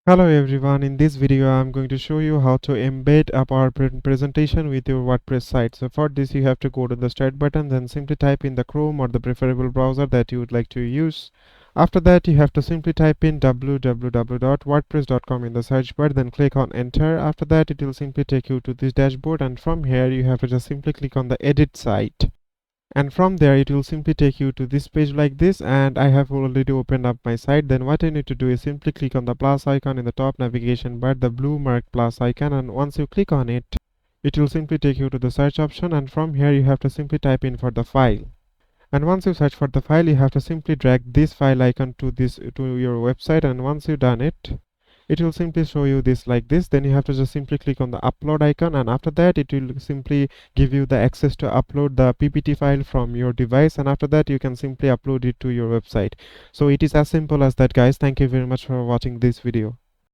Hello everyone, in this video I'm going to show you how to embed a PowerPoint presentation with your WordPress site. So for this you have to go to the start button, then simply type in the Chrome or the preferable browser that you would like to use. After that you have to simply type in www.wordpress.com in the search bar, then click on enter. After that it will simply take you to this dashboard, and from here you have to just simply click on the edit site. And from there it will simply take you to this page like this, and I have already opened up my site. Then what you need to do is simply click on the plus icon in the top navigation bar, the blue marked plus icon, and once you click on it, it will simply take you to the search option, and from here you have to simply type in for the file. And once you search for the file, you have to simply drag this file icon to your website, and once you've done it, it will simply show you this like this. Then you have to just simply click on the upload icon, and after that it will simply give you the access to upload the ppt file from your device, and after that you can simply upload it to your website. So it is as simple as that, guys. Thank you very much for watching this video.